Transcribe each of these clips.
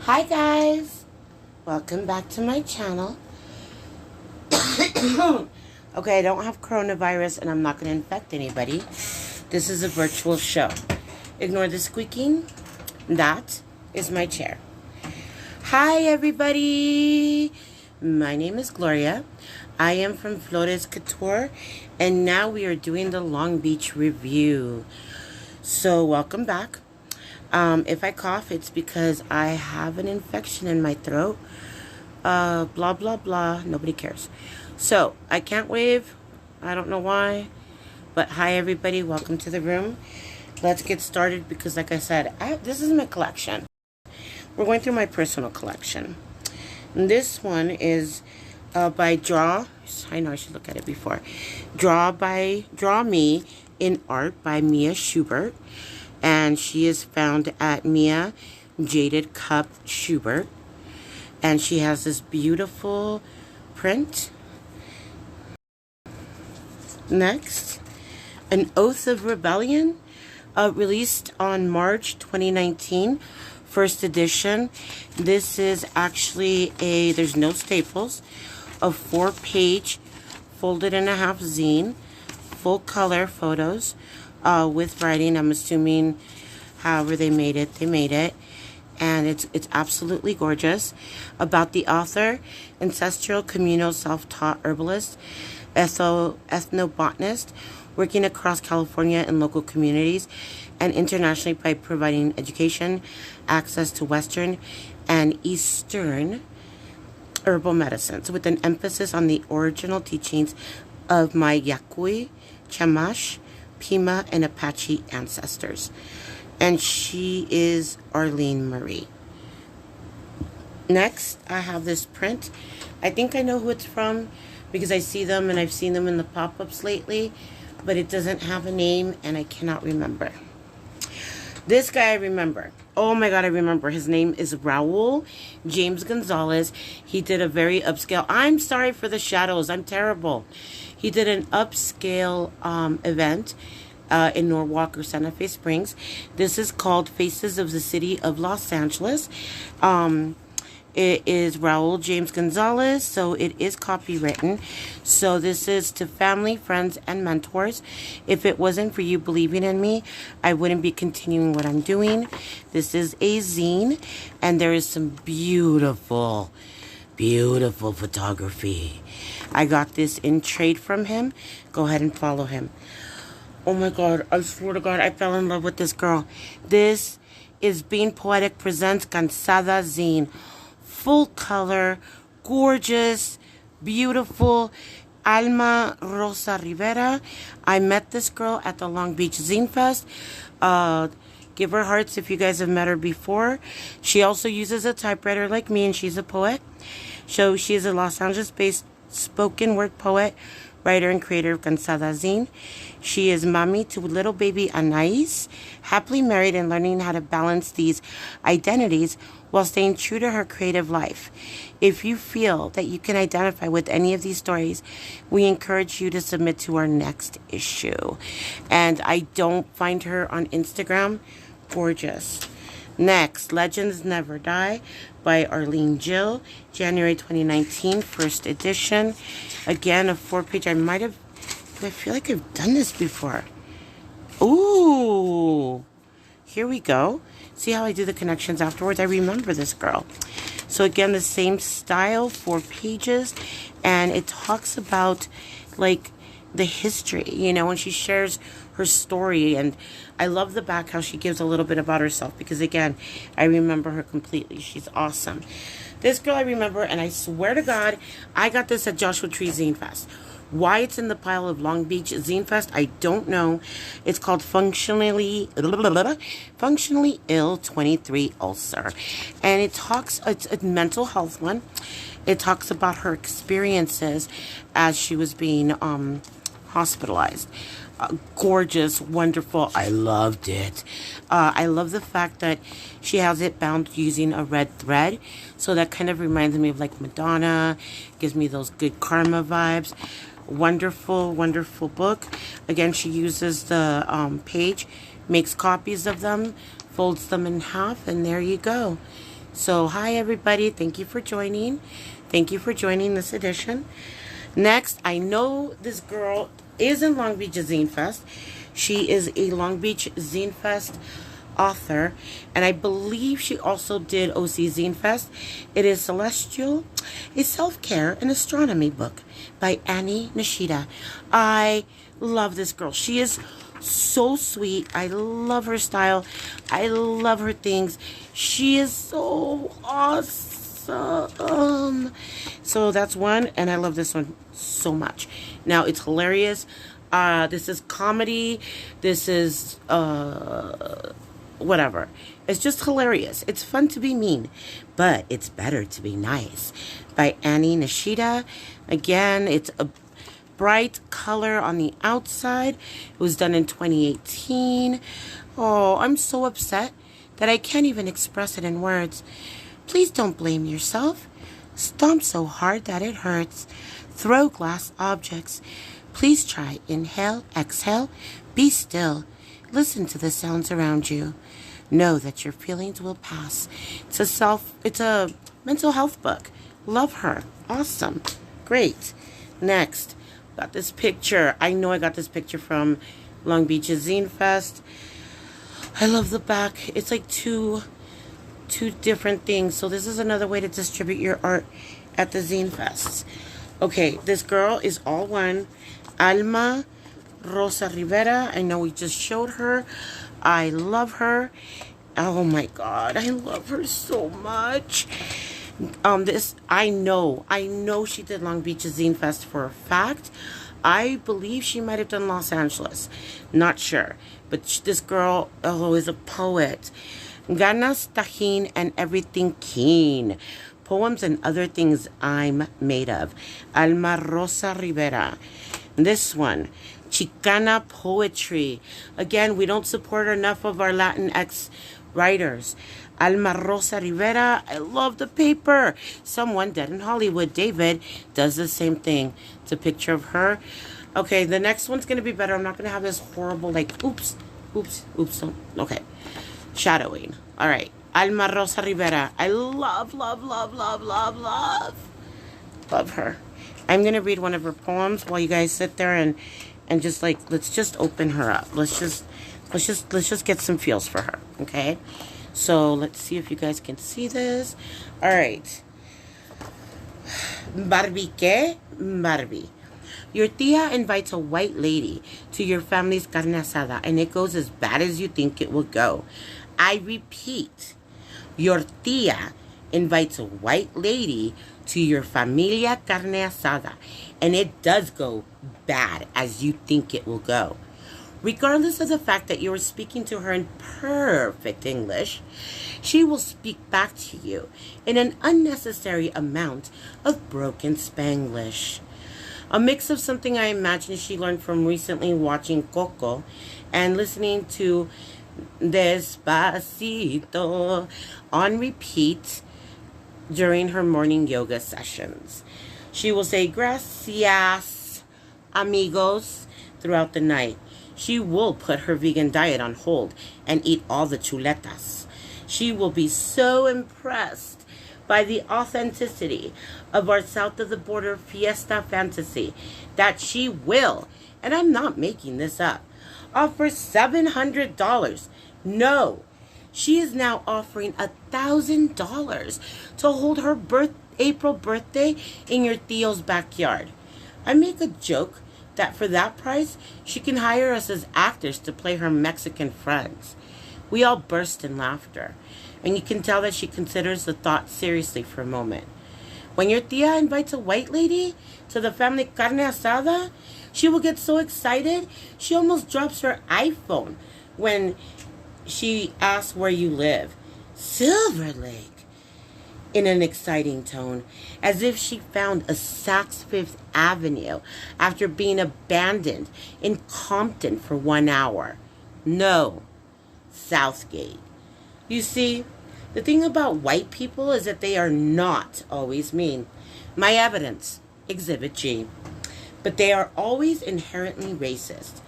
Hi guys, welcome back to my channel. Okay, I don't have coronavirus and I'm not going to infect anybody. This is a virtual show. Ignore the squeaking. That is my chair. Hi everybody, my name is Gloria. I am from Flores Couture and now we are doing the Long Beach review. So welcome back. If I cough, it's because I have an infection in my throat. Blah, blah, blah. Nobody cares. So, I can't wave. I don't know why. But hi, everybody. Welcome to the room. Let's get started because, like I said, this is my collection. We're going through my personal collection. And this one is by Draw. I know I should look at it before. Draw Me in Art by Mia Schubert. And she is found at Mia Jaded Cup Schubert. And she has this beautiful print. Next, An Oath of Rebellion, released on March 2019, first edition. This is actually there's no staples, a 4-page folded in a half zine, full color photos. With writing, I'm assuming however they made it, and it's absolutely gorgeous. About the author, ancestral, communal, self-taught herbalist, ethnobotanist, working across California and local communities, and internationally by providing education, access to Western and Eastern herbal medicines, with an emphasis on the original teachings of my Yaqui, Chumash, Pima, and Apache ancestors. And she is Arlene Marie. Next, I have this print. I think I know who it's from because I see them and I've seen them in the pop-ups lately, but it doesn't have a name and I cannot remember. This guy I remember. Oh my God, I remember. His name is Raul James Gonzalez. He did a very upscale. I'm sorry for the shadows. I'm terrible. He did an upscale event in Norwalk or Santa Fe Springs. This is called Faces of the City of Los Angeles. It is Raul James Gonzalez, so it is copywritten. So this is to family, friends, and mentors. If it wasn't for you believing in me, I wouldn't be continuing what I'm doing. This is a zine, and there is some beautiful photography. I got this in trade from him. Go ahead and follow him. Oh my God, I swear to God, I fell in love with this girl. This is Being Poetic Presents Cansada Zine. Full color, gorgeous, beautiful. Alma Rosa Rivera. I met this girl at the Long Beach Zinefest. Give her hearts if you guys have met her before. She also uses a typewriter like me, and she's a poet. So she is a Los Angeles-based spoken word poet, writer, and creator of Cansada Zine. She is mommy to little baby Anais, happily married and learning how to balance these identities while staying true to her creative life. If you feel that you can identify with any of these stories, we encourage you to submit to our next issue. And I don't find her on Instagram. Gorgeous. Next, Legends Never Die by Arlene Jill, January 2019, first edition. Again, a 4-page. I feel like I've done this before. Ooh, here we go. See how I do the connections afterwards? I remember this girl. So again, the same style, 4 pages, and it talks about like the history, you know, when she shares her story. And I love the back how she gives a little bit about herself because again, I remember her completely. She's awesome. This girl I remember, and I swear to God, I got this at Joshua Tree Zinefest. Why it's in the pile of Long Beach Zinefest, I don't know. It's called Functionally Ill 23 Ulcer. And it's a mental health one. It talks about her experiences as she was being hospitalized. Gorgeous, wonderful. I loved it. I love the fact that she has it bound using a red thread. So that kind of reminds me of like Madonna. Gives me those good karma vibes. Wonderful, wonderful book. Again, she uses the page, makes copies of them, folds them in half, and there you go. So, hi everybody. Thank you for joining. Thank you for joining this edition. Next, I know this girl is in Long Beach Zinefest. She is a Long Beach Zinefest author, and I believe she also did OC Zinefest. It is Celestial, a self-care and astronomy book by Annie Nishida. I love this girl. She is so sweet. I love her style. I love her things. She is so awesome. So that's one, and I love this one so much. Now, it's hilarious. This is comedy. This is whatever. It's just hilarious. It's fun to be mean, but it's better to be nice. By Annie Nishida. Again, it's a bright color on the outside. It was done in 2018. Oh, I'm so upset that I can't even express it in words. Please don't blame yourself. Stomp so hard that it hurts. Throw glass objects. Please try. Inhale, exhale. Be still. Listen to the sounds around you. Know that your feelings will pass. It's a mental health book. Love her. Awesome. Great. Next, got this picture. I know I got this picture from Long Beach Zinefest. I love the back. It's like two different things. So this is another way to distribute your art at the Zinefests. Okay, this girl is all one. Alma Rosa Rivera. I know we just showed her. I love her. Oh my God, I love her so much. I know she did Long Beach Zinefest for a fact. I believe she might have done Los Angeles. Not sure. But this girl, is a poet. Ganas, Tajín, and Everything Keen. Poems and Other Things I'm Made of. Alma Rosa Rivera. This one, Chicana Poetry. Again, we don't support enough of our Latinx writers. Alma Rosa Rivera. I love the paper. Someone dead in Hollywood, David, does the same thing. It's a picture of her. Okay, the next one's going to be better. I'm not going to have this horrible, like, oops. Okay. Shadowing. All right. Alma Rosa Rivera. I love her. I'm going to read one of her poems while you guys sit there and just like, let's just open her up. Let's just get some feels for her. Okay. So let's see if you guys can see this. All right. Barbie, ¿qué? Barbie. Your tia invites a white lady to your family's carne asada, and it goes as bad as you think it will go. I repeat, your tia invites a white lady to your familia carne asada, and it does go bad as you think it will go. Regardless of the fact that you are speaking to her in perfect English, she will speak back to you in an unnecessary amount of broken Spanglish. A mix of something I imagine she learned from recently watching Coco and listening to Despacito on repeat during her morning yoga sessions. She will say gracias, amigos, throughout the night. She will put her vegan diet on hold and eat all the chuletas. She will be so impressed by the authenticity of our south of the border fiesta fantasy that she will, and I'm not making this up, offer $700. No, she is now offering $1,000 to hold her April birthday in your Theo's backyard. I make a joke that for that price, she can hire us as actors to play her Mexican friends. We all burst in laughter, and you can tell that she considers the thought seriously for a moment. When your tia invites a white lady to the family carne asada, she will get so excited, she almost drops her iPhone when she asks where you live. Silver Lake, in an exciting tone, as if she found a Saks Fifth Avenue after being abandoned in Compton for 1 hour. No, Southgate. You see, the thing about white people is that they are not always mean. My evidence, Exhibit G. But they are always inherently racist.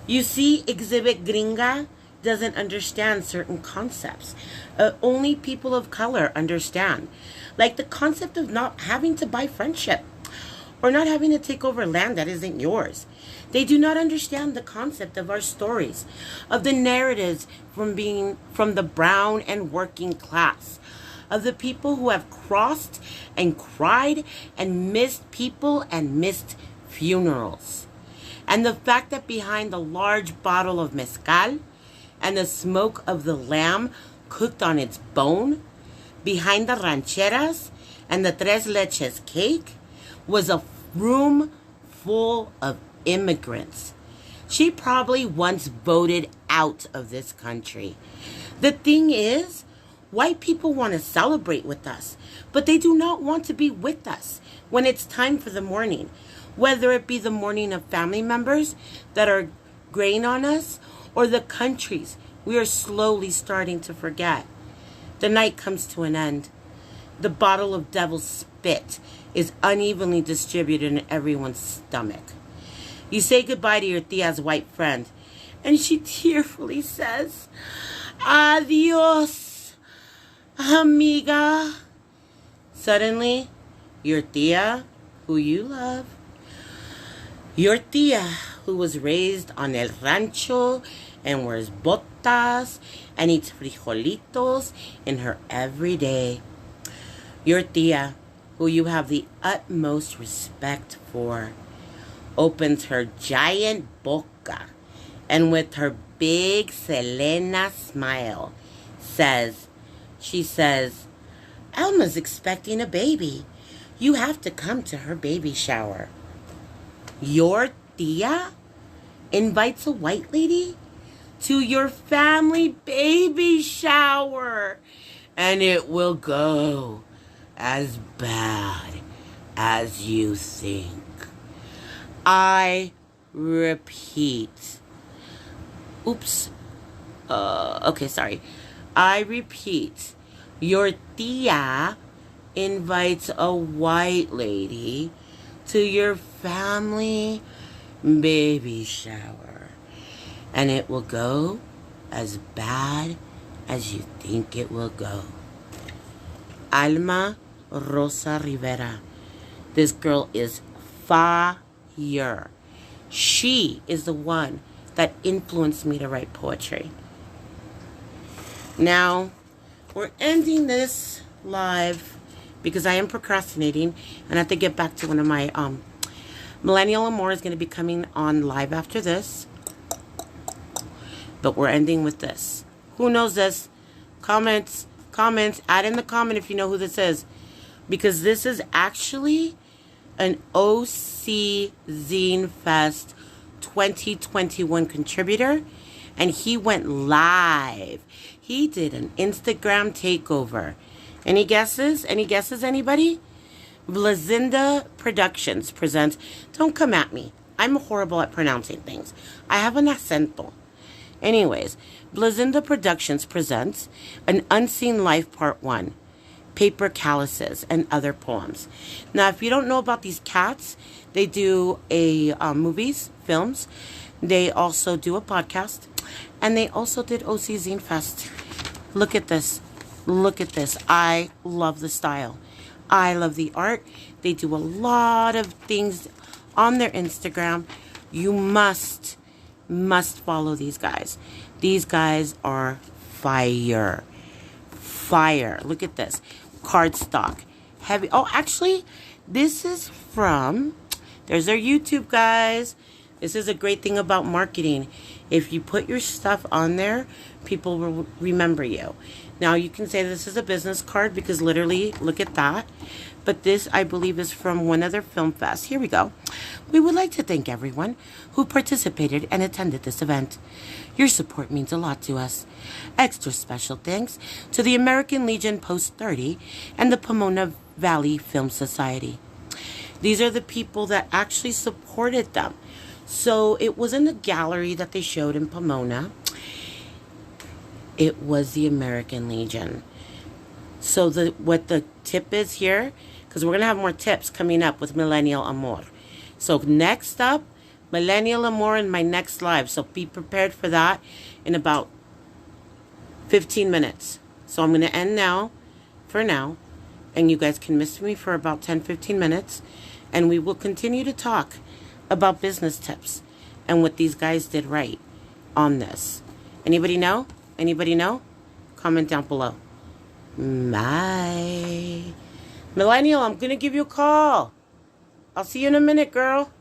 You see, Exhibit Gringa, doesn't understand certain concepts. Only people of color understand. Like the concept of not having to buy friendship or not having to take over land that isn't yours. They do not understand the concept of our stories, of the narratives from the brown and working class, of the people who have crossed and cried and missed people and missed funerals. And the fact that behind the large bottle of mezcal and the smoke of the lamb cooked on its bone, behind the rancheras and the tres leches cake, was a room full of immigrants. She probably once voted out of this country. The thing is, white people want to celebrate with us, but they do not want to be with us when it's time for the mourning, whether it be the mourning of family members that are graying on us or the countries we are slowly starting to forget. The night comes to an end. The bottle of devil's spit is unevenly distributed in everyone's stomach. You say goodbye to your tia's white friend, and she tearfully says, "Adios, amiga." Suddenly, your tia, who you love, your tia, who was raised on el rancho and wears botas and eats frijolitos in her everyday, your tia, who you have the utmost respect for, opens her giant boca and with her big Selena smile she says, "Alma's expecting a baby. You have to come to her baby shower." Your tia invites a white lady to your family baby shower, and it will go as bad as you think. I repeat. I repeat. Your tia invites a white lady to your family baby shower, and it will go as bad as you think it will go. Alma Rosa Rivera. This girl is fire. She is the one that influenced me to write poetry. Now, we're ending this live because I am procrastinating and I have to get back to one of my Millennial Amor is going to be coming on live after this. But we're ending with this. Who knows this? Comments. Add in the comment if you know who this is. Because this is actually an OC Zinefest 2021 contributor. And he went live. He did an Instagram takeover. Any guesses? Anybody? Blazinda Productions presents... Don't come at me. I'm horrible at pronouncing things. I have an acento. Anyways, Blazinda Productions presents An Unseen Life Part 1. Paper Calluses and Other Poems. Now, if you don't know about these cats, they do movies, films. They also do a podcast. And they also did OC Zine Fest. Look at this. I love the style. I love the art. They do a lot of things on their Instagram. You must follow these guys. These guys are fire. Look at this. Cardstock. Heavy. Oh, actually, this is from... There's their YouTube, guys. This is a great thing about marketing. If you put your stuff on there, people will remember you. Now, you can say this is a business card because literally, look at that. But this, I believe, is from one of their film fests. Here we go. We would like to thank everyone who participated and attended this event. Your support means a lot to us. Extra special thanks to the American Legion Post 30 and the Pomona Valley Film Society. These are the people that actually supported them. So it wasn't a gallery that they showed in Pomona. It was the American Legion. So what the tip is here, because we're going to have more tips coming up with Millennial Amor. So next up, Millennial Amor in my next live. So be prepared for that in about 15 minutes. So I'm going to end now, for now, and you guys can miss me for about 10-15 minutes, and we will continue to talk about business tips and what these guys did right on this. Anybody know? Anybody know? Comment down below. Bye. Millennial, I'm going to give you a call. I'll see you in a minute, girl.